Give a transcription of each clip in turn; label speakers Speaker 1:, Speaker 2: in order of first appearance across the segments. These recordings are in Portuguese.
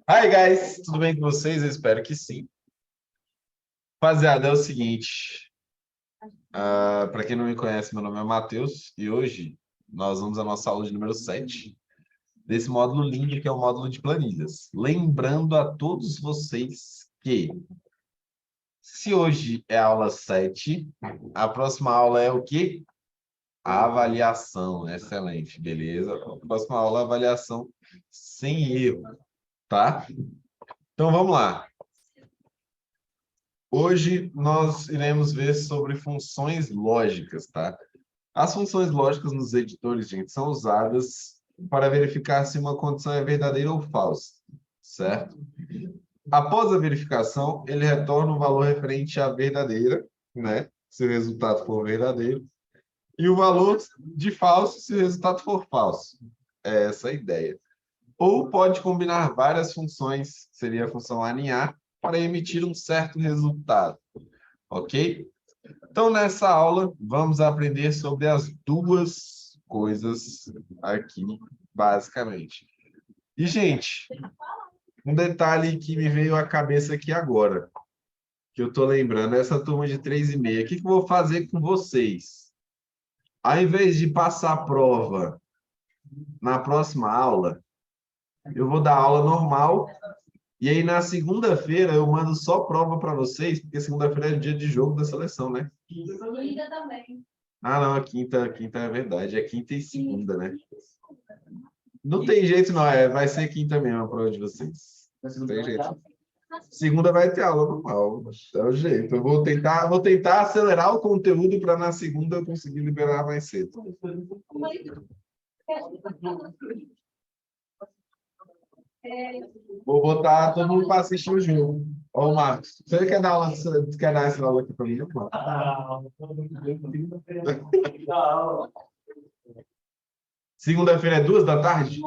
Speaker 1: Hi, guys! Tudo bem com vocês? Eu espero que sim. Rapaziada, é o seguinte. Para quem não me conhece, meu nome é Matheus e hoje nós vamos à nossa aula de número 7 desse módulo lindo que é o módulo de planilhas. Lembrando a todos vocês que se hoje é a aula 7, a próxima aula é o quê? A avaliação. Excelente, beleza? A próxima aula é a avaliação sem erro, tá? Então vamos lá. Hoje nós iremos ver sobre funções lógicas, tá? As funções lógicas nos editores, gente, são usadas para verificar se uma condição é verdadeira ou falsa, certo? Após a verificação, ele retorna um valor referente à verdadeira, né? Se o resultado for verdadeiro, e o valor de falso se o resultado for falso. É essa a ideia. Ou pode combinar várias funções, seria a função alinhar, para emitir um certo resultado, ok? Então, nessa aula, vamos aprender sobre as duas coisas aqui, basicamente. E, gente, um detalhe que me veio à cabeça aqui agora, que eu estou lembrando, essa turma de 3,5. O que eu vou fazer com vocês? Ao invés de passar a prova na próxima aula, eu vou dar aula normal, e aí na segunda-feira eu mando só prova para vocês, porque segunda-feira é dia de jogo da seleção, né?
Speaker 2: Quinta também.
Speaker 1: Ah, não, a quinta é verdade. É quinta e segunda, né? Não tem jeito, não. Vai ser quinta mesmo a prova de vocês. Não tem jeito. Segunda vai ter aula normal. É o jeito. Eu vou tentar acelerar o conteúdo para na segunda eu conseguir liberar mais cedo. Vou botar todo mundo para assistir o jogo. Ô, Marcos, você quer dar aula, quer dar essa aula aqui para mim? Segunda-feira é 2 da tarde?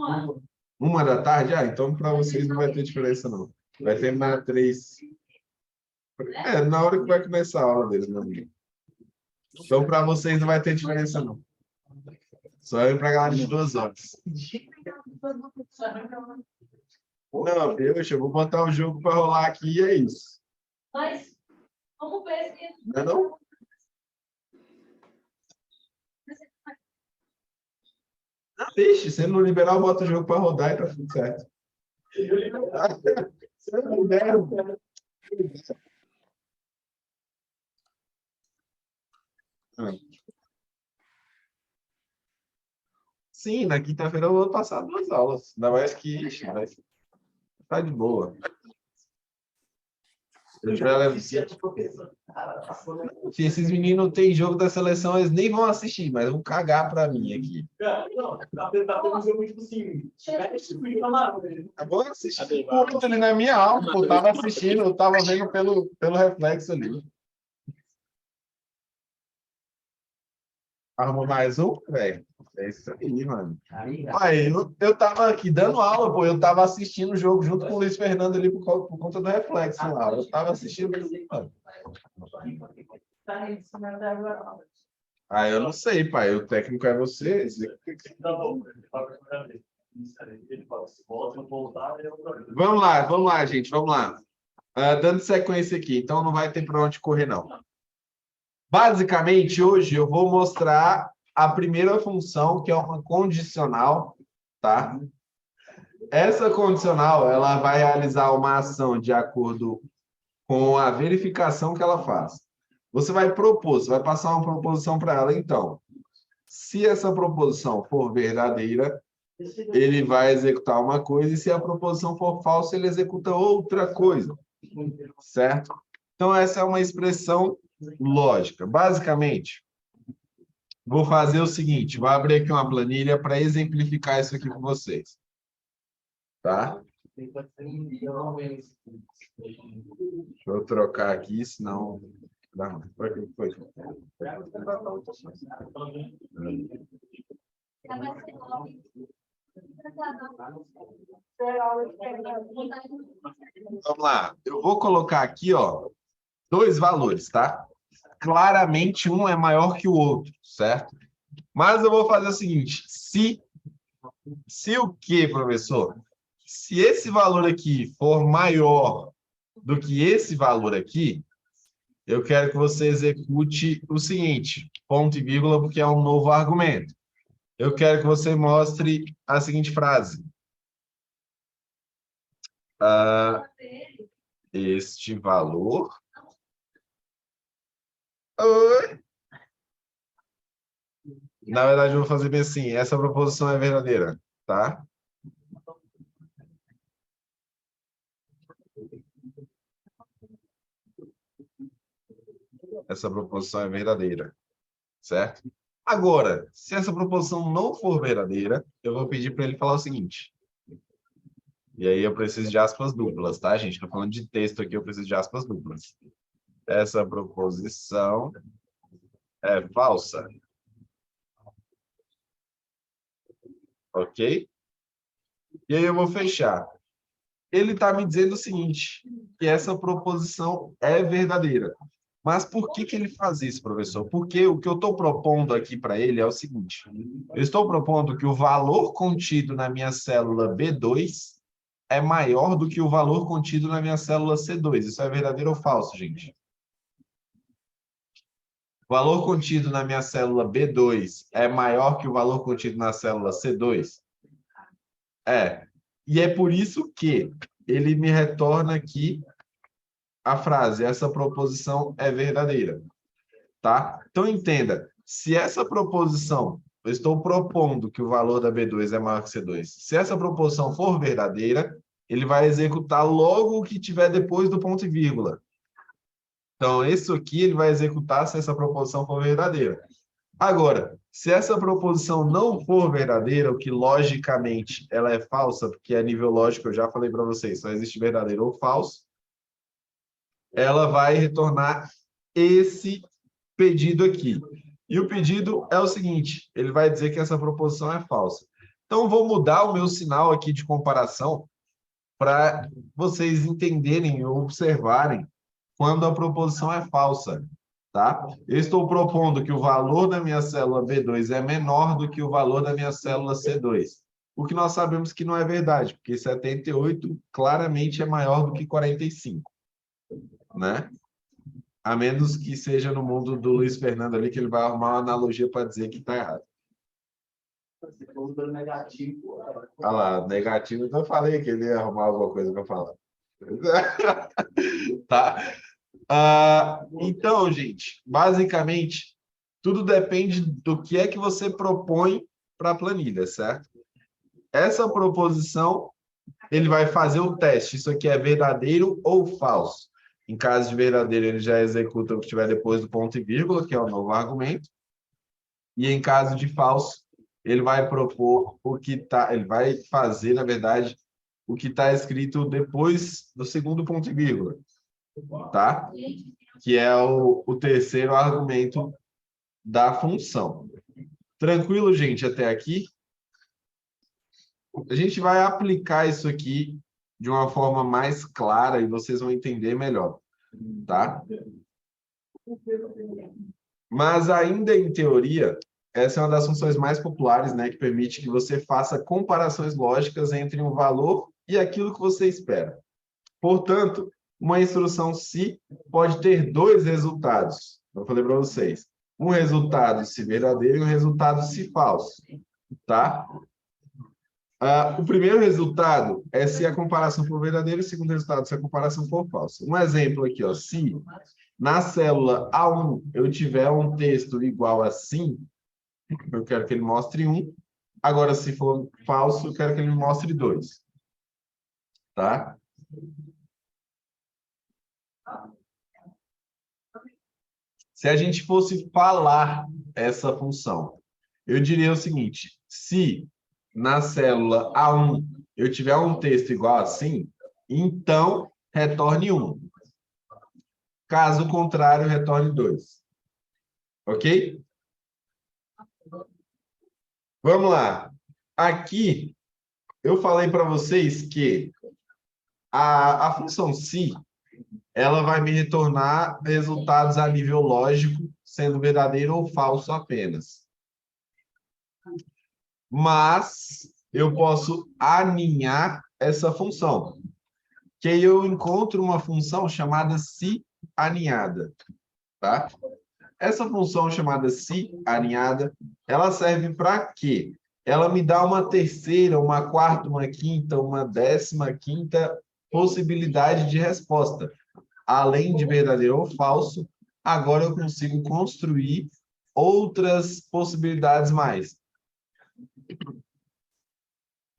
Speaker 1: 1 da tarde? Ah, então para vocês não vai ter diferença, não. Vai terminar 3. Na hora que vai começar a aula deles, meu amigo. Então, para vocês não vai ter diferença, não. Só eu para a galera de 2 horas. Não, eu vou botar o jogo para rolar aqui e é isso.
Speaker 2: Mas vamos ver se.
Speaker 1: Não é não? Deixa, se não liberar, eu boto o jogo para rodar e tá tudo certo. Se não puder, sim, na quinta-feira eu vou passar 2 aulas. Ainda mais que tá de boa. Se esses meninos têm jogo da seleção, eles nem vão assistir, mas vão cagar pra mim aqui.
Speaker 3: Não, tá tendo um jogo tipo assim.
Speaker 1: Eu vou assistir muito ali na minha aula, pô, eu tava assistindo, eu tava vendo pelo reflexo ali. Arrumou mais um, velho? É isso aí, mano. Aí, eu tava aqui dando aula, pô, eu tava assistindo o jogo junto com o Luiz Fernando ali por conta do reflexo lá. Eu tava assistindo ali, mano. Ah, eu não sei, pai. O técnico é você. Vamos lá, gente, vamos lá. Dando sequência aqui, então não vai ter para onde correr, não. Basicamente, hoje eu vou mostrar a primeira função, que é uma condicional, tá? Essa condicional, ela vai realizar uma ação de acordo com a verificação que ela faz. Você vai propor, você vai passar uma proposição para ela, então. Se essa proposição for verdadeira, ele vai executar uma coisa, e se a proposição for falsa, ele executa outra coisa, certo? Então, essa é uma expressão lógica. Basicamente, vou fazer o seguinte, vou abrir aqui uma planilha para exemplificar isso aqui com vocês. Tá? Deixa eu trocar aqui, senão... Foi. Vamos lá. Eu vou colocar aqui, ó, 2 valores, tá? Claramente um é maior que o outro, certo? Mas eu vou fazer o seguinte, se o quê, professor? se esse valor aqui for maior do que esse valor aqui, eu quero que você execute o seguinte, ponto e vírgula, porque é um novo argumento. Eu quero que você mostre a seguinte frase. Este valor... Oi? Na verdade, eu vou fazer bem assim. Essa proposição é verdadeira, tá? Essa proposição é verdadeira, certo? Agora, se essa proposição não for verdadeira, eu vou pedir para ele falar o seguinte. E aí eu preciso de aspas duplas, tá, gente? Estou falando de texto aqui, eu preciso de aspas duplas. Essa proposição é falsa. Ok? E aí eu vou fechar. Ele está me dizendo o seguinte, que essa proposição é verdadeira. Mas por que que ele faz isso, professor? Porque o que eu estou propondo aqui para ele é o seguinte. Eu estou propondo que o valor contido na minha célula B2 é maior do que o valor contido na minha célula C2. Isso é verdadeiro ou falso, gente? O valor contido na minha célula B2 é maior que o valor contido na célula C2? É. E é por isso que ele me retorna aqui a frase, essa proposição é verdadeira. Tá? Então, entenda, se essa proposição, eu estou propondo que o valor da B2 é maior que C2, se essa proposição for verdadeira, ele vai executar logo o que tiver depois do ponto e vírgula. Então, isso aqui ele vai executar se essa proposição for verdadeira. Agora, se essa proposição não for verdadeira, o que logicamente ela é falsa, porque a nível lógico eu já falei para vocês, só existe verdadeiro ou falso, ela vai retornar esse pedido aqui. E o pedido é o seguinte, ele vai dizer que essa proposição é falsa. Então, vou mudar o meu sinal aqui de comparação para vocês entenderem ou observarem quando a proposição é falsa, tá? Eu estou propondo que o valor da minha célula B2 é menor do que o valor da minha célula C2. O que nós sabemos que não é verdade, porque 78 claramente é maior do que 45, né? A menos que seja no mundo do Luiz Fernando ali, que ele vai arrumar uma analogia para dizer que está errado.
Speaker 3: Se for dando negativo...
Speaker 1: Olha lá, negativo, então eu falei que ele ia arrumar alguma coisa para falar. Tá? Então, gente, basicamente, tudo depende do que é que você propõe para a planilha, certo? Essa proposição, ele vai fazer o teste. Isso aqui é verdadeiro ou falso? Em caso de verdadeiro, ele já executa o que estiver depois do ponto e vírgula, que é o novo argumento. E em caso de falso, ele vai propor o que está... Ele vai fazer, na verdade, o que está escrito depois do segundo ponto e vírgula. Tá? Que é o terceiro argumento da função. Tranquilo, gente, até aqui? A gente vai aplicar isso aqui de uma forma mais clara e vocês vão entender melhor, tá? Mas ainda em teoria, essa é uma das funções mais populares, né, que permite que você faça comparações lógicas entre um valor e aquilo que você espera. Portanto, uma instrução se pode ter dois resultados. Eu falei para vocês. Um resultado se verdadeiro e um resultado se falso. Tá? O primeiro resultado é se a comparação for verdadeira e o segundo resultado se a comparação for falsa. Um exemplo aqui, ó, se na célula A1 eu tiver um texto igual a sim, eu quero que ele mostre 1. Agora, se for falso, eu quero que ele me mostre 2. Tá? Se a gente fosse falar essa função, eu diria o seguinte, se na célula A1 eu tiver um texto igual assim, então retorne 1. Caso contrário, retorne 2. Ok? Vamos lá. Aqui, eu falei para vocês que a função se, ela vai me retornar resultados a nível lógico, sendo verdadeiro ou falso apenas. Mas eu posso aninhar essa função. Que aí eu encontro uma função chamada si aninhada, tá? Essa função chamada si aninhada, ela serve para quê? Ela me dá uma terceira, uma quarta, uma quinta, uma 15ª possibilidade de resposta. Além de verdadeiro ou falso, agora eu consigo construir outras possibilidades mais.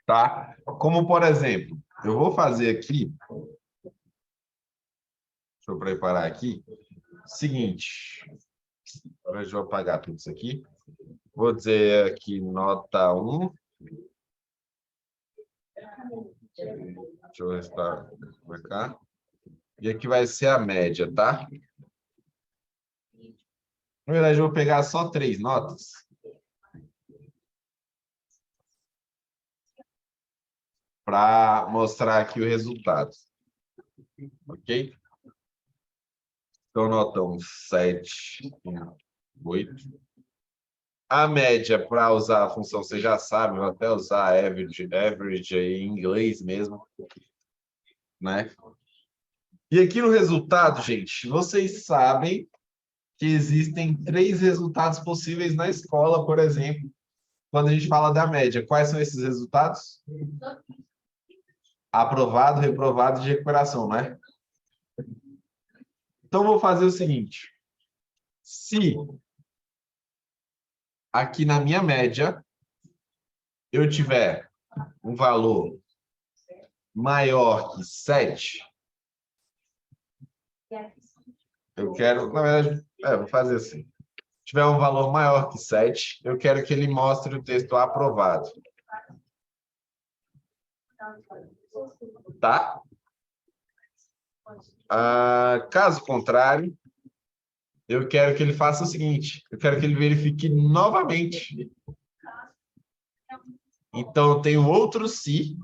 Speaker 1: Tá? Como, por exemplo, eu vou fazer aqui, deixa eu preparar aqui, seguinte, agora eu vou apagar tudo isso aqui, vou dizer aqui nota 1, deixa eu restar para cá, e aqui vai ser a média, tá? Na verdade, eu vou pegar só 3 notas, para mostrar aqui o resultado. Ok? Então, notão 7, 8. A média, para usar a função, você já sabe, vou até usar average em inglês mesmo. Né? E aqui no resultado, gente, vocês sabem que existem 3 resultados possíveis na escola, por exemplo, quando a gente fala da média. Quais são esses resultados? Aprovado, reprovado e de recuperação, né? Então, vou fazer o seguinte. Se aqui na minha média eu tiver um valor maior que 7, eu quero, na verdade, vou fazer assim. Se tiver um valor maior que 7, eu quero que ele mostre o texto aprovado. Tá? Caso contrário, eu quero que ele faça o seguinte, eu quero que ele verifique novamente. Então, eu tenho outro se,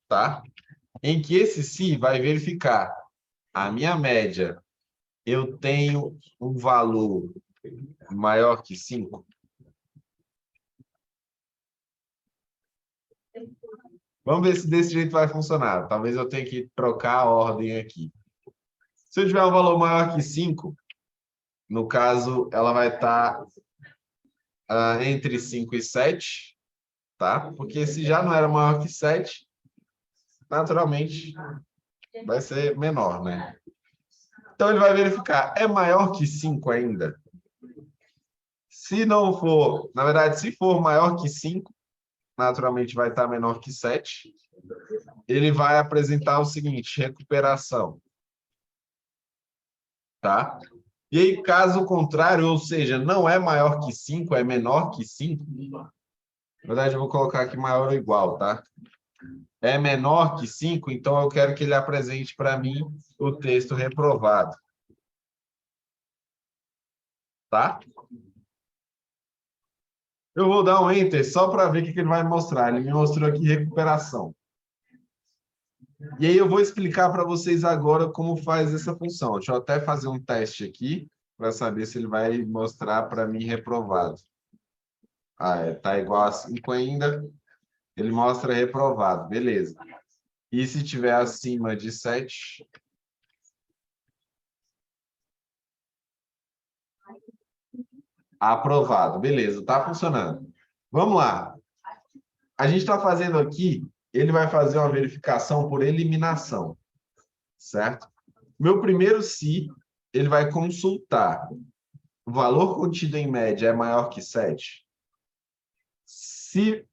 Speaker 1: tá? Em que esse se vai verificar a minha média. Eu tenho um valor maior que 5. Vamos ver se desse jeito vai funcionar. Talvez eu tenha que trocar a ordem aqui. Se eu tiver um valor maior que 5, no caso, ela vai estar entre 5 e 7, tá? Porque se já não era maior que 7, naturalmente vai ser menor, né? Então, ele vai verificar, é maior que 5 ainda? Se não for, na verdade, se for maior que 5, naturalmente vai estar menor que 7. Ele vai apresentar o seguinte, recuperação. Tá? E aí, caso contrário, ou seja, não é maior que 5, é menor que 5. Na verdade, eu vou colocar aqui maior ou igual, tá? É menor que 5, então eu quero que ele apresente para mim o texto reprovado. Tá? Eu vou dar um Enter só para ver o que ele vai mostrar. Ele me mostrou aqui recuperação. E aí eu vou explicar para vocês agora como faz essa função. Deixa eu até fazer um teste aqui para saber se ele vai mostrar para mim reprovado. Tá igual a 5 ainda. Ele mostra reprovado. Beleza. E se tiver acima de 7? Aprovado. Beleza, tá funcionando. Vamos lá. A gente está fazendo aqui, ele vai fazer uma verificação por eliminação. Certo? Meu primeiro se, ele vai consultar. O valor contido em média é maior que 7? Se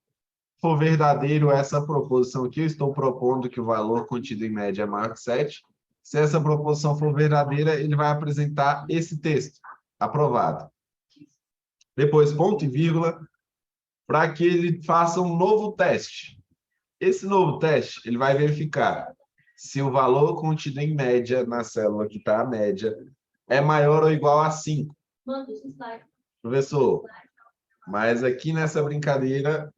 Speaker 1: for verdadeiro essa proposição aqui, eu estou propondo que o valor contido em média é maior que 7. Se essa proposição for verdadeira, ele vai apresentar esse texto, aprovado. Depois, ponto e vírgula, para que ele faça um novo teste. Esse novo teste, ele vai verificar se o valor contido em média, na célula que está a média, é maior ou igual a 5. Professor, mas aqui nessa brincadeira,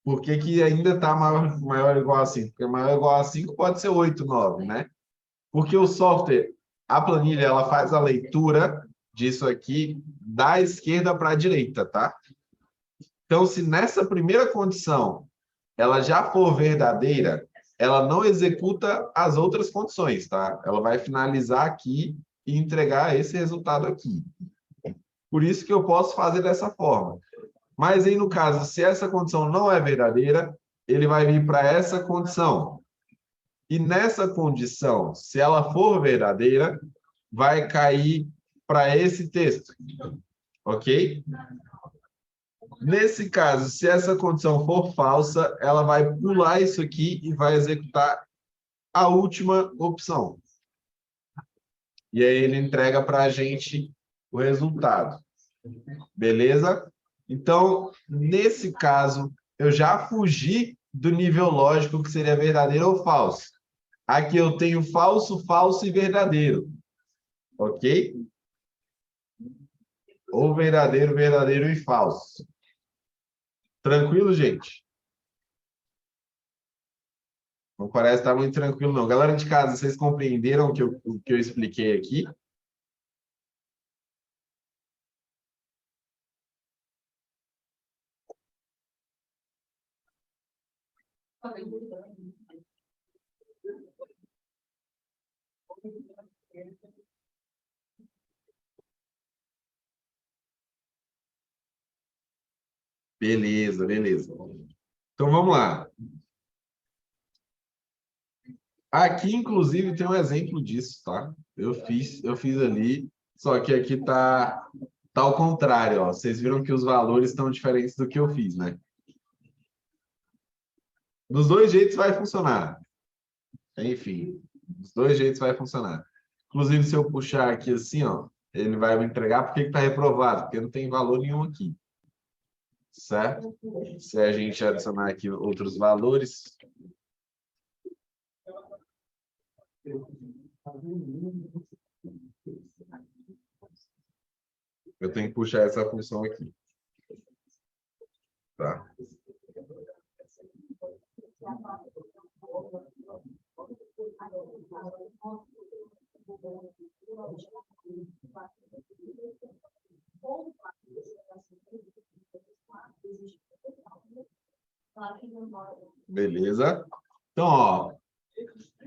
Speaker 1: por que que ainda está maior ou igual a 5? Porque maior ou igual a 5 pode ser 8, 9, né? Porque o software, a planilha, ela faz a leitura disso aqui da esquerda para a direita, tá? Então, se nessa primeira condição ela já for verdadeira, ela não executa as outras condições, tá? Ela vai finalizar aqui e entregar esse resultado aqui. Por isso que eu posso fazer dessa forma. Mas aí, no caso, se essa condição não é verdadeira, ele vai vir para essa condição. E nessa condição, se ela for verdadeira, vai cair para esse texto. Ok? Nesse caso, se essa condição for falsa, ela vai pular isso aqui e vai executar a última opção. E aí ele entrega para a gente o resultado. Beleza? Então, nesse caso, eu já fugi do nível lógico que seria verdadeiro ou falso. Aqui eu tenho falso, falso e verdadeiro. Ok? Ou verdadeiro, verdadeiro e falso. Tranquilo, gente? Não parece estar muito tranquilo, não. Galera de casa, vocês compreenderam o que eu expliquei aqui? Beleza, beleza. Então, vamos lá. Aqui, inclusive, tem um exemplo disso, tá? Eu fiz ali, só que aqui tá ao contrário, ó. Vocês viram que os valores estão diferentes do que eu fiz, né? Dos dois jeitos vai funcionar. Enfim, dos dois jeitos vai funcionar. Inclusive, se eu puxar aqui assim, ó, ele vai me entregar porque está reprovado, porque não tem valor nenhum aqui. Certo? Se a gente adicionar aqui outros valores. Eu tenho que puxar essa função aqui. Tá? Beleza? Então, ó,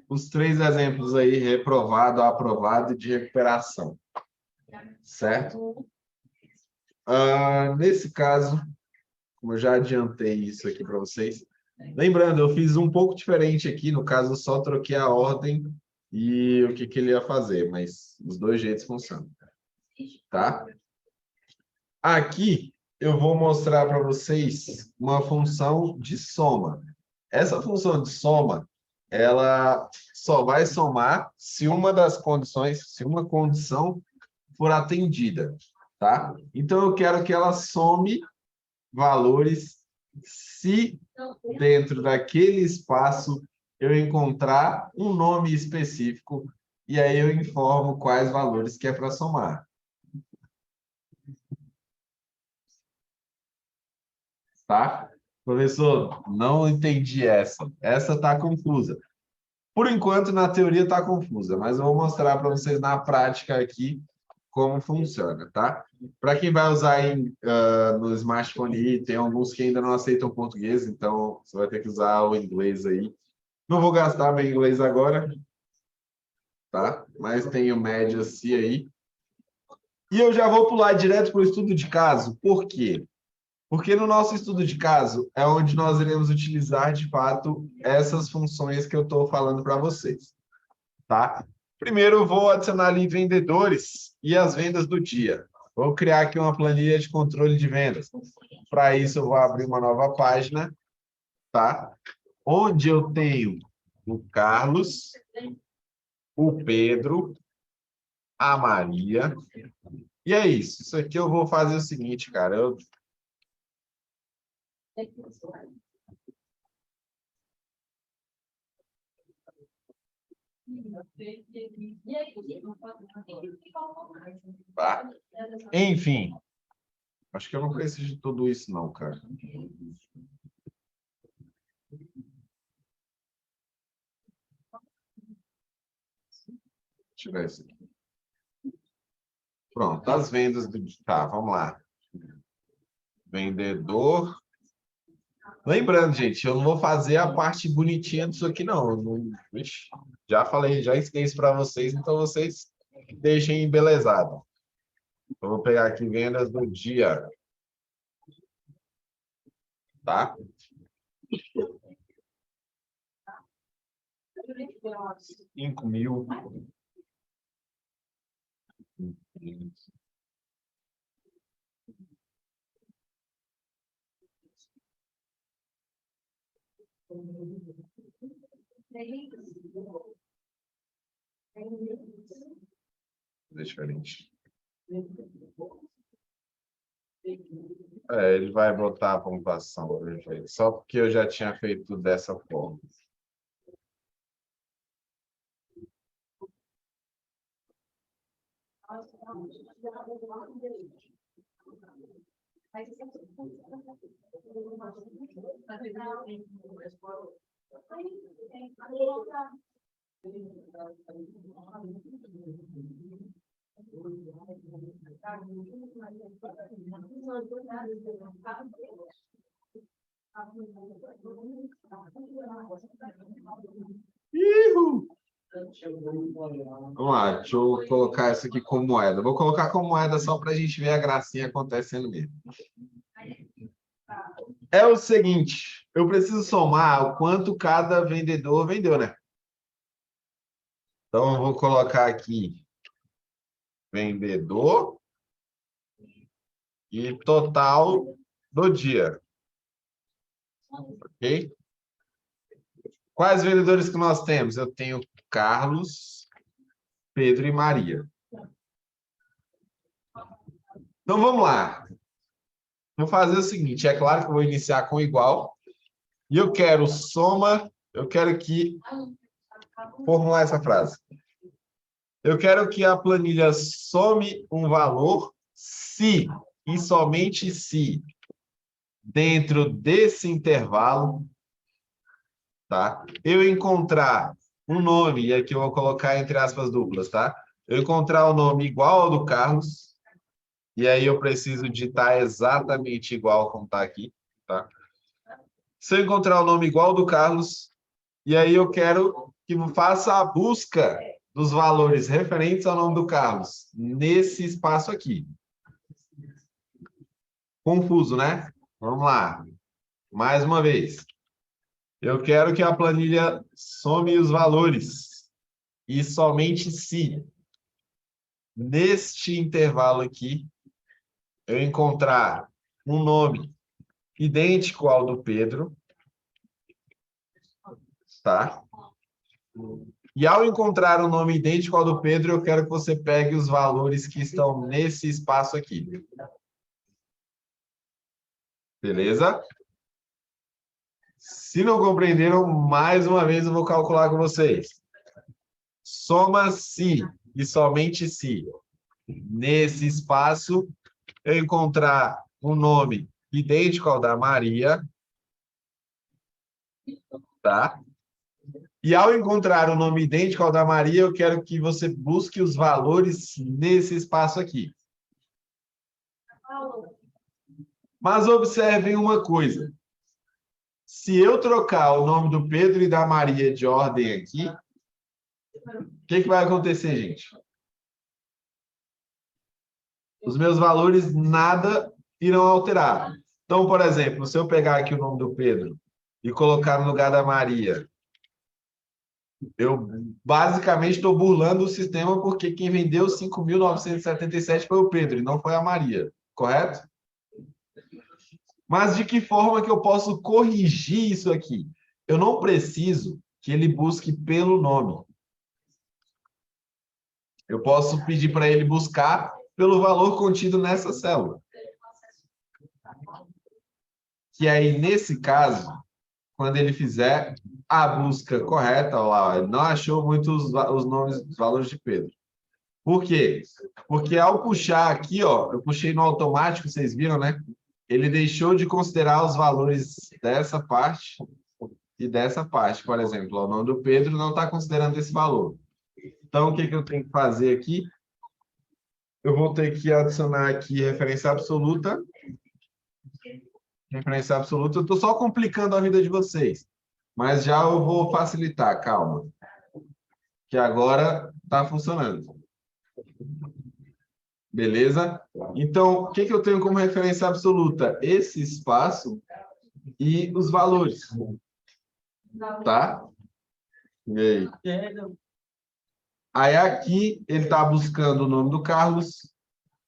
Speaker 1: os três exemplos aí, reprovado, aprovado e de recuperação. Certo? Nesse caso, como eu já adiantei isso aqui para vocês, lembrando, eu fiz um pouco diferente aqui, no caso, eu só troquei a ordem e o que ele ia fazer, mas os dois jeitos funcionam. Tá? Aqui, eu vou mostrar para vocês uma função de soma. Essa função de soma, ela só vai somar se uma das condições, se uma condição for atendida, tá? Então, eu quero que ela some valores se dentro daquele espaço eu encontrar um nome específico e aí eu informo quais valores que é para somar. Tá? Professor, não entendi essa. Essa está confusa. Por enquanto, na teoria está confusa, mas eu vou mostrar para vocês na prática aqui como funciona, tá? Para quem vai usar no smartphone aí, tem alguns que ainda não aceitam português, então você vai ter que usar o inglês aí. Não vou gastar meu inglês agora, tá? Mas tem o médio assim aí. E eu já vou pular direto para o estudo de caso. Por quê? Porque no nosso estudo de caso é onde nós iremos utilizar, de fato, essas funções que eu estou falando para vocês. Tá? Primeiro, eu vou adicionar ali vendedores e as vendas do dia. Vou criar aqui uma planilha de controle de vendas. Para isso, eu vou abrir uma nova página, tá? Onde eu tenho o Carlos, o Pedro, a Maria. E é isso. Isso aqui eu vou fazer o seguinte, cara. Tá? Enfim, acho que eu não preciso de tudo isso, não, cara. Tirar isso aqui. Pronto, as vendas do. Tá, vamos lá. Vendedor Lembrando, gente, eu não vou fazer a parte bonitinha disso aqui, não. Ixi, já falei, já ensinei isso para vocês, então vocês deixem embelezado. Eu vou pegar aqui vendas do dia, tá? 5.000. Diferente. Ele vai botar a pontuação, só porque eu já tinha feito dessa forma. Ihu! Vamos lá, deixa eu colocar isso aqui como moeda. Vou colocar como moeda só para a gente ver a gracinha acontecendo mesmo. É o seguinte, eu preciso somar o quanto cada vendedor vendeu, né? Então, eu vou colocar aqui vendedor e total do dia. Ok? Quais vendedores que nós temos? Eu tenho Carlos, Pedro e Maria. Então, vamos lá. Vou fazer o seguinte, é claro que eu vou iniciar com igual. E eu quero soma, eu quero que... Formular essa frase. Eu quero que a planilha some um valor se, e somente se, dentro desse intervalo, tá? Eu encontrar um nome, e aqui eu vou colocar entre aspas duplas, tá? Eu encontrar o nome igual ao do Carlos, e aí eu preciso digitar exatamente igual como está aqui, tá? Se eu encontrar o nome igual ao do Carlos, e aí eu quero que faça a busca dos valores referentes ao nome do Carlos, nesse espaço aqui. Confuso, né? Vamos lá. Mais uma vez. Eu quero que a planilha some os valores. E somente se, neste intervalo aqui, eu encontrar um nome idêntico ao do Pedro, tá? E ao encontrar um nome idêntico ao do Pedro, eu quero que você pegue os valores que estão nesse espaço aqui. Beleza? Se não compreenderam, mais uma vez eu vou calcular com vocês. Soma se e somente se nesse espaço eu encontrar um nome idêntico ao da Maria, tá? E ao encontrar um nome idêntico ao da Maria, eu quero que você busque os valores nesse espaço aqui. Mas observem uma coisa. Se eu trocar o nome do Pedro e da Maria de ordem aqui, o que vai acontecer, gente? Os meus valores nada irão alterar. Então, por exemplo, se eu pegar aqui o nome do Pedro e colocar no lugar da Maria, eu basicamente estou burlando o sistema porque quem vendeu 5.977 foi o Pedro e não foi a Maria, correto? Mas de que forma que eu posso corrigir isso aqui? Eu não preciso que ele busque pelo nome. Eu posso pedir para ele buscar pelo valor contido nessa célula. Que aí, nesse caso, quando ele fizer a busca correta, ó lá, ele não achou muito os nomes, os valores de Pedro. Por quê? Porque ao puxar aqui, ó, eu puxei no automático, vocês viram, né? Ele deixou de considerar os valores dessa parte e dessa parte. Por exemplo, o nome do Pedro não está considerando esse valor. Então, o que eu tenho que fazer aqui? Eu vou ter que adicionar aqui referência absoluta referência absoluta. Eu estou só complicando a vida de vocês. Mas já eu vou facilitar, calma. Que agora está funcionando. Beleza? Então, o que que eu tenho como referência absoluta? Esse espaço e os valores. Tá? E aí? Aí aqui ele está buscando o nome do Carlos,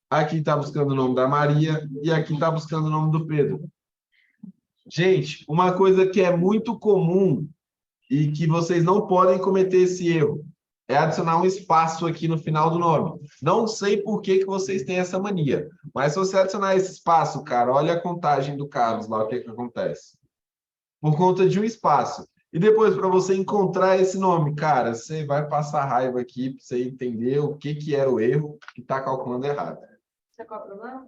Speaker 1: aqui está buscando o nome da Maria e aqui está buscando o nome do Pedro. Gente, uma coisa que é muito comum e que vocês não podem cometer esse erro é adicionar um espaço aqui no final do nome. Não sei por que que vocês têm essa mania, mas se você adicionar esse espaço, cara, olha a contagem do Carlos lá, o que que acontece. Por conta de um espaço. E depois, para você encontrar esse nome, cara, você vai passar raiva aqui para você entender o que que era o erro que está calculando errado.
Speaker 2: Você qual é o problema?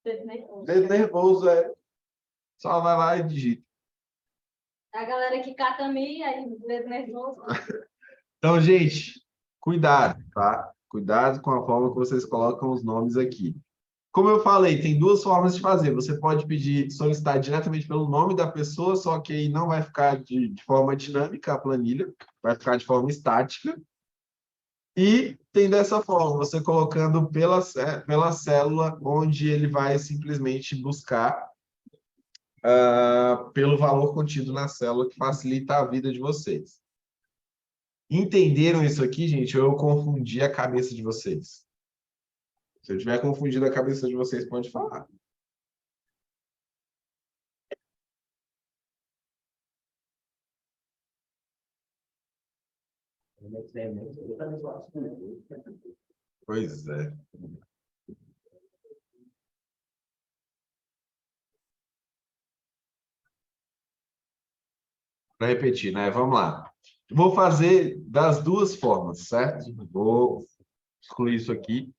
Speaker 2: Dedo nervoso.
Speaker 1: Dedo nervoso, é. Só vai lá e digita.
Speaker 2: A galera que cata milho, aí dedo nervoso.
Speaker 1: Então, gente, cuidado, tá? Cuidado com a forma que vocês colocam os nomes aqui. Como eu falei, tem duas formas de fazer. Você pode pedir, solicitar diretamente pelo nome da pessoa, só que aí não vai ficar de forma dinâmica a planilha, vai ficar de forma estática. E tem dessa forma, você colocando pela célula, onde ele vai simplesmente buscar pelo valor contido na célula, que facilita a vida de vocês. Entenderam isso aqui, gente? Ou eu confundi a cabeça de vocês? Se eu tiver confundido a cabeça de vocês, pode falar. Pois é. Para repetir, né? Vamos lá. Vou fazer das duas formas, certo? Vou excluir isso aqui.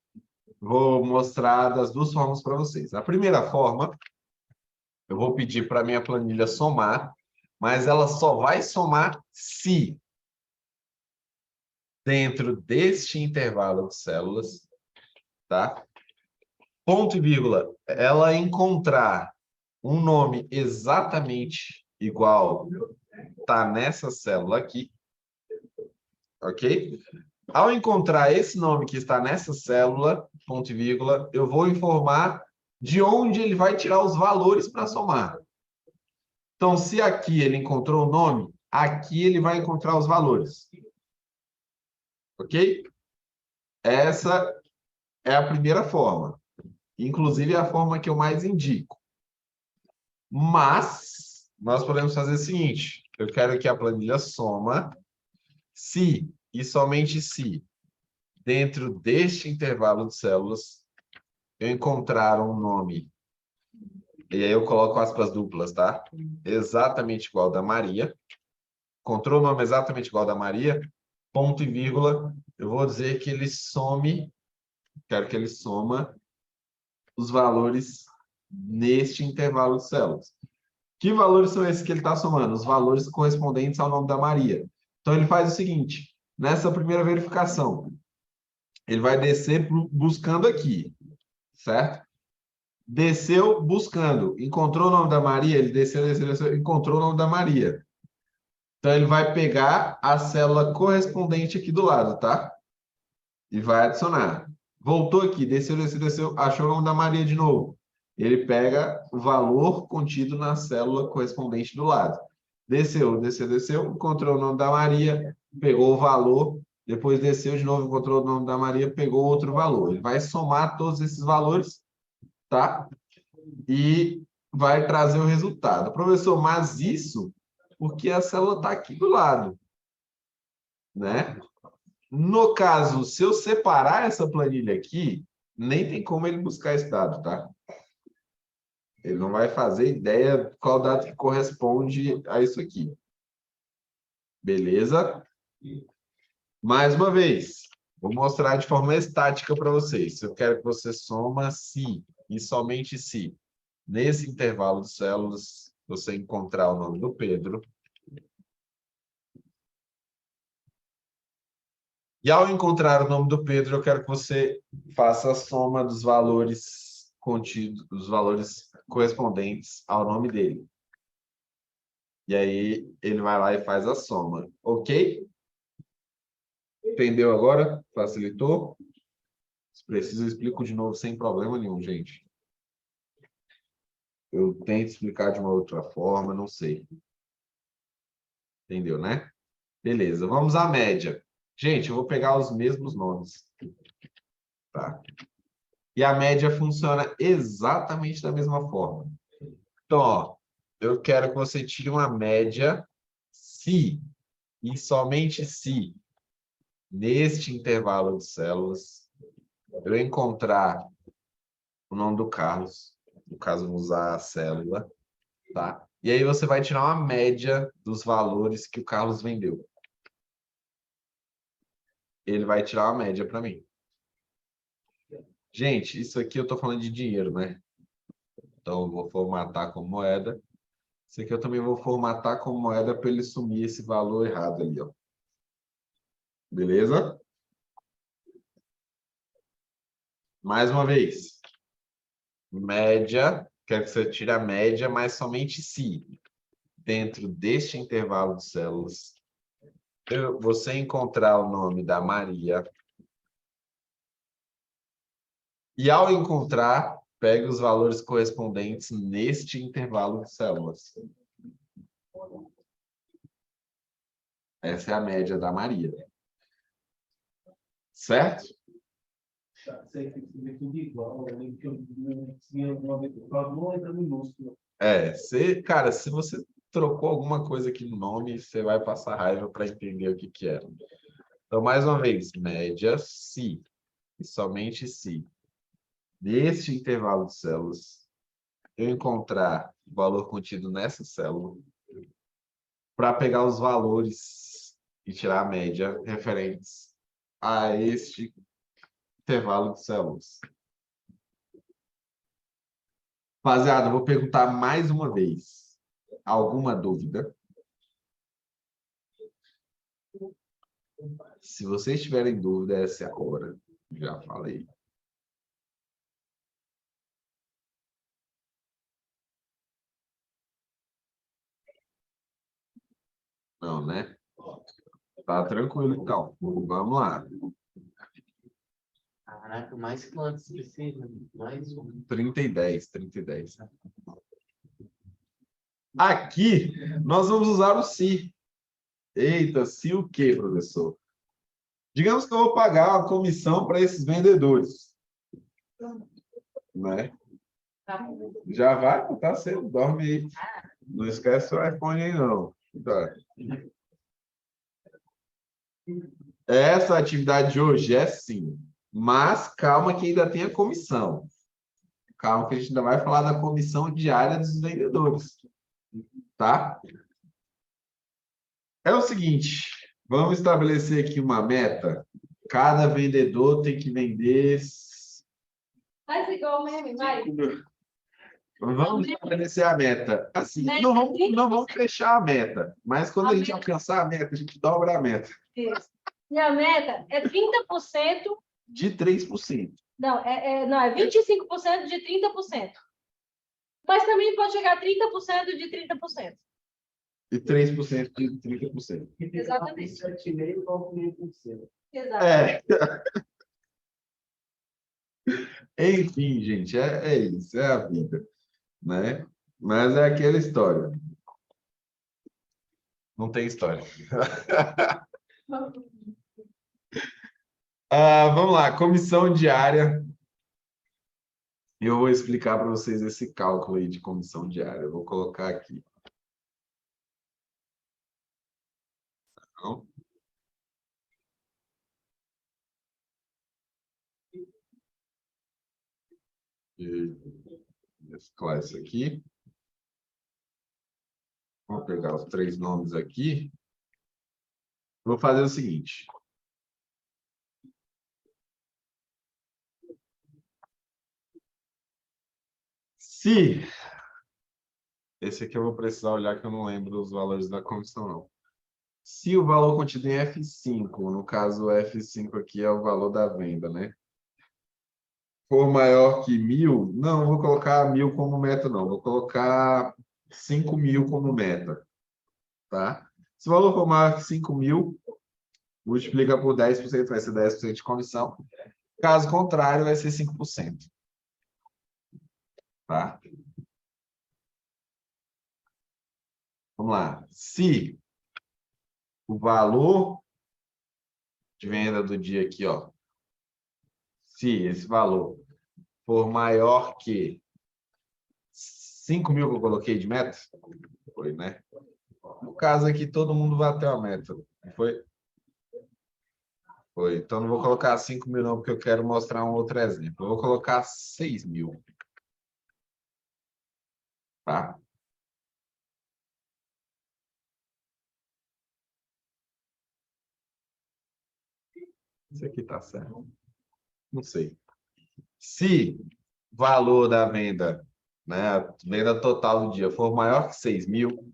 Speaker 1: Vou mostrar das duas formas para vocês. A primeira forma, eu vou pedir para a minha planilha somar, mas ela só vai somar se dentro deste intervalo de células, tá? Ponto e vírgula, ela encontrar um nome exatamente igual tá nessa célula aqui, ok? Ao encontrar esse nome que está nessa célula, ponto e vírgula, eu vou informar de onde ele vai tirar os valores para somar. Então, se aqui ele encontrou o nome, aqui ele vai encontrar os valores. Ok? Essa é a primeira forma. Inclusive, é a forma que eu mais indico. Mas, nós podemos fazer o seguinte. Eu quero que a planilha soma se e somente se, dentro deste intervalo de células, eu encontrar um nome, e aí eu coloco aspas duplas, tá? Exatamente igual ao da Maria. Encontrou o nome exatamente igual ao da Maria, ponto e vírgula, eu vou dizer que ele some, quero que ele soma os valores neste intervalo de células. Que valores são esses que ele está somando? Os valores correspondentes ao nome da Maria. Então, ele faz o seguinte, nessa primeira verificação, ele vai descer buscando aqui, certo? Desceu buscando, encontrou o nome da Maria, ele desceu, encontrou o nome da Maria. Então, ele vai pegar a célula correspondente aqui do lado, tá? E vai adicionar. Voltou aqui, desceu, achou o nome da Maria de novo. Ele pega o valor contido na célula correspondente do lado. Desceu, encontrou o nome da Maria, pegou o valor, depois desceu de novo, encontrou o nome da Maria, pegou outro valor. Ele vai somar todos esses valores, tá? E vai trazer o resultado. Professor, mas isso porque a célula está aqui do lado, né? No caso, se eu separar essa planilha aqui, nem tem como ele buscar esse dado, tá? Ele não vai fazer ideia qual dado que corresponde a isso aqui. Beleza? Mais uma vez, vou mostrar de forma estática para vocês. Eu quero que você soma se e somente se, nesse intervalo de células, você encontrar o nome do Pedro. E ao encontrar o nome do Pedro, eu quero que você faça a soma dos valores contidos, dos valores correspondentes ao nome dele. E aí, ele vai lá e faz a soma. Ok? Entendeu agora? Facilitou? Se precisa, eu explico de novo sem problema nenhum, gente. Eu tento explicar de uma outra forma, não sei. Entendeu, né? Beleza, vamos à média. Gente, eu vou pegar os mesmos nomes. Tá? E a média funciona exatamente da mesma forma. Então, ó, eu quero que você tire uma média se, e somente se, neste intervalo de células, eu encontrar o nome do Carlos, no caso, vamos usar a célula, tá? E aí você vai tirar uma média dos valores que o Carlos vendeu. Ele vai tirar uma média para mim. Gente, isso aqui eu estou falando de dinheiro, né? Então, eu vou formatar como moeda. Isso aqui eu também vou formatar como moeda para ele sumir esse valor errado ali, ó. Beleza? Mais uma vez. Média, quero que você tire a média, mas somente se dentro deste intervalo de células você encontrar o nome da Maria e ao encontrar, pegue os valores correspondentes neste intervalo de células. Essa é a média da Maria. Certo?
Speaker 3: Sei que é tudo igual, eu lembro que eu tinha uma vez que falou letra minúscula.
Speaker 1: Cara, se você trocou alguma coisa aqui no nome, você vai passar raiva para entender o que era. Então, mais uma vez, média se, e somente se, neste intervalo de células, eu encontrar o valor contido nessa célula, para pegar os valores e tirar a média referentes a este intervalo de células. Rapaziada, eu vou perguntar mais uma vez. Alguma dúvida? Se vocês tiverem dúvida, essa é a hora. Já falei. Não, né? Tá tranquilo, então. Vamos lá.
Speaker 3: Caraca, mais quantos precisa? Mais um.
Speaker 1: 30 e 10, 30 e 10. Aqui, nós vamos usar o se. Eita, se o quê, professor? Digamos que eu vou pagar uma comissão para esses vendedores. Né? Já vai? Tá cedo, dorme aí. Não esquece o iPhone aí, não. Tá. Essa atividade de hoje é sim. Mas calma que ainda tem a comissão. Calma que a gente ainda vai falar da comissão diária dos vendedores. Tá? É o seguinte, vamos estabelecer aqui uma meta. Cada vendedor tem que vender...
Speaker 2: Faz igual meme, vai.
Speaker 1: Vamos estabelecer a meta. Assim, não vamos fechar a meta, mas quando a gente alcançar a meta, a gente dobra a meta.
Speaker 2: Isso. E a meta é 30%.
Speaker 1: De 3%.
Speaker 2: Não, é 25% de 30%. Mas também pode chegar a 30% de 30%.
Speaker 1: E 3% de 30%.
Speaker 2: Exatamente.
Speaker 3: 7,5% ou 1,5%.
Speaker 2: Exatamente.
Speaker 1: Enfim, gente, é isso, é a vida, né? Mas é aquela história. Não tem história. Vamos lá, comissão diária. Eu vou explicar para vocês esse cálculo aí de comissão diária. Eu vou colocar aqui. Então, mesclar isso aqui. Vou pegar os 3 nomes aqui. Vou fazer o seguinte. Se... Esse aqui eu vou precisar olhar que eu não lembro os valores da comissão, não. Se o valor contido em F5, no caso o F5 aqui é o valor da venda, né? for maior que 1.000, não vou colocar 1.000 como meta, não. Vou colocar 5.000 como meta, tá? Se o valor for maior que 5.000, multiplica por 10%, vai ser 10% de comissão. Caso contrário, vai ser 5%, tá? Vamos lá. Se o valor de venda do dia aqui, ó, se esse valor for maior que 5.000 que eu coloquei de meta, foi, né? No caso aqui, todo mundo bateu a meta. Foi? Foi. Então, não vou colocar 5.000 não, porque eu quero mostrar um outro exemplo. Eu vou colocar 6.000, tá? Isso aqui tá certo. Não sei. Se o valor da venda, né, a venda total do dia for maior que 6.000,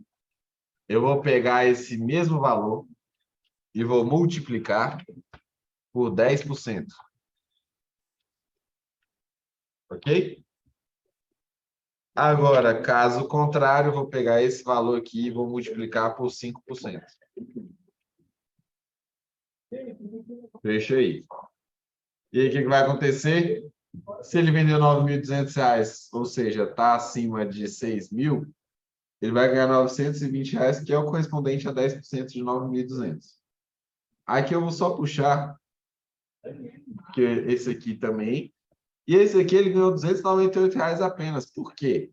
Speaker 1: eu vou pegar esse mesmo valor e vou multiplicar por 10%. Ok? Agora, caso contrário, eu vou pegar esse valor aqui e vou multiplicar por 5%. Fecha aí. E aí, o que vai acontecer? Se ele vendeu R$ 9.200, ou seja, está acima de 6.000, ele vai ganhar R$ 920, que é o correspondente a 10% de 9.200. Aqui eu vou só puxar, que esse aqui também. E esse aqui ele ganhou R$ 298 apenas. Por quê?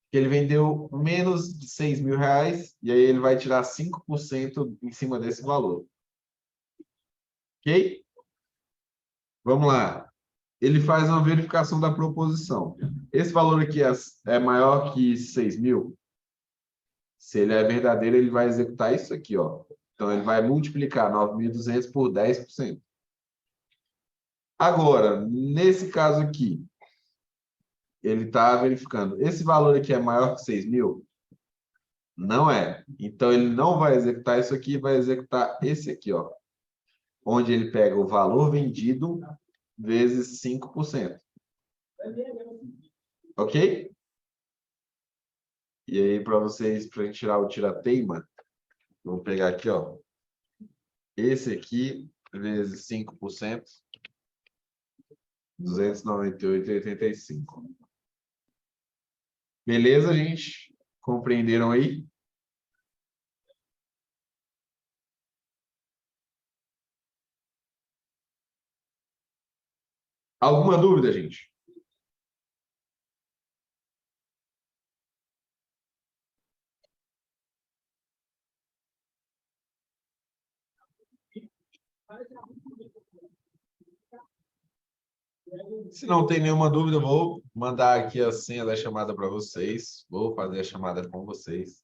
Speaker 1: Porque ele vendeu menos de R$ 6.000, e aí ele vai tirar 5% em cima desse valor. Ok? Vamos lá. Ele faz uma verificação da proposição. Esse valor aqui é maior que 6.000. Se ele é verdadeiro, ele vai executar isso aqui, ó. Então, ele vai multiplicar 9.200 por 10%. Agora, nesse caso aqui, ele está verificando. Esse valor aqui é maior que 6.000? Não é. Então, ele não vai executar isso aqui, vai executar esse aqui, ó. Onde ele pega o valor vendido vezes 5%. Ok? E aí, para vocês, para a gente tirar o tira-teima, vou pegar aqui, ó. Esse aqui vezes 5%, 298,85. Beleza, gente? Compreenderam aí? Alguma dúvida, gente? Se não tem nenhuma dúvida, eu vou mandar aqui a senha da chamada para vocês. Vou fazer a chamada com vocês.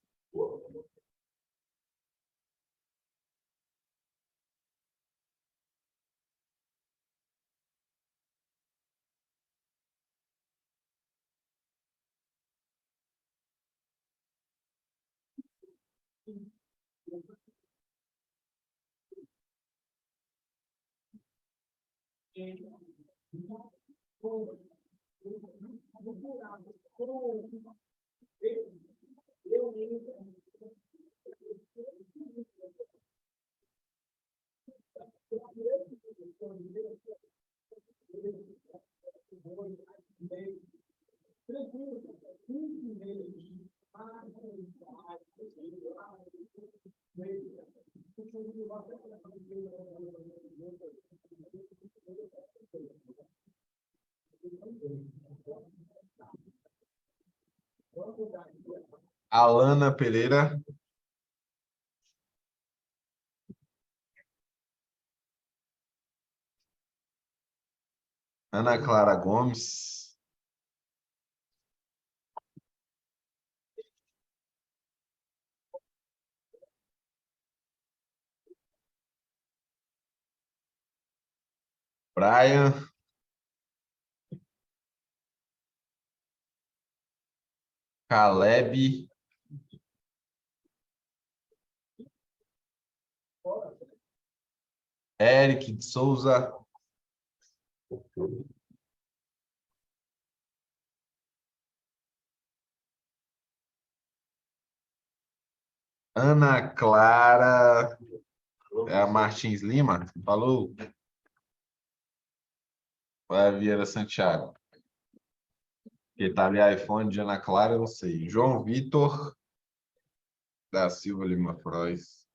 Speaker 1: Alana Pereira. Ana Clara Gomes. Brian. Caleb. Eric de Souza. Ana Clara. É a Martins Lima? Falou. Vai a Vieira Santiago. Que tá ali iPhone de Ana Clara, eu não sei. João Vitor da Silva Lima Frois.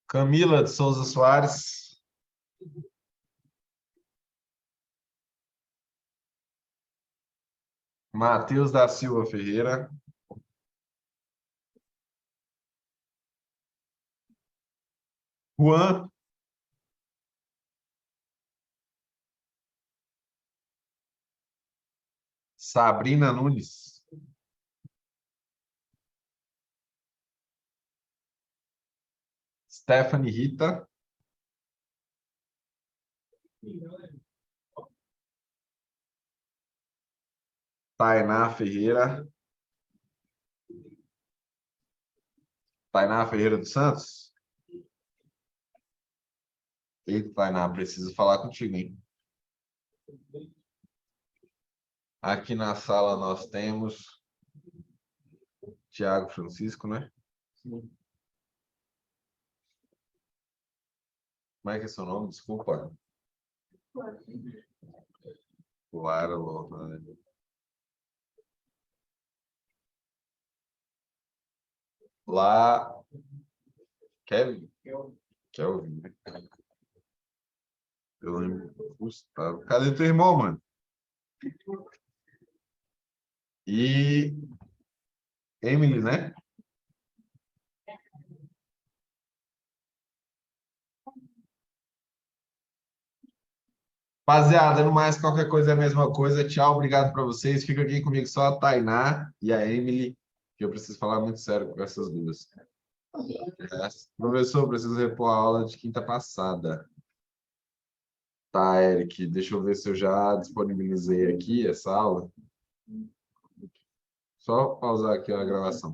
Speaker 1: Camila de Souza Soares. Matheus da Silva Ferreira. Juan. Sabrina Nunes. Stephanie Rita. Tainá Ferreira. Tainá Ferreira dos Santos. Eita, Tainá, preciso falar contigo, hein? Aqui na sala nós temos Tiago Francisco, né? Como é que é seu nome? Desculpa. Clara Lohane. Lá. Kevin? Kelvin, né? Eu lembro. Gustavo. Cadê teu irmão, mano? E Emily, né? Rapaziada, no mais, qualquer coisa é a mesma coisa. Tchau, obrigado para vocês. Fica aqui comigo só a Tainá e a Emily, que eu preciso falar muito sério com essas duas. Professor, preciso repor a aula de quinta passada. Tá, Eric, deixa eu ver se eu já disponibilizei aqui essa aula. Só pausar aqui a gravação.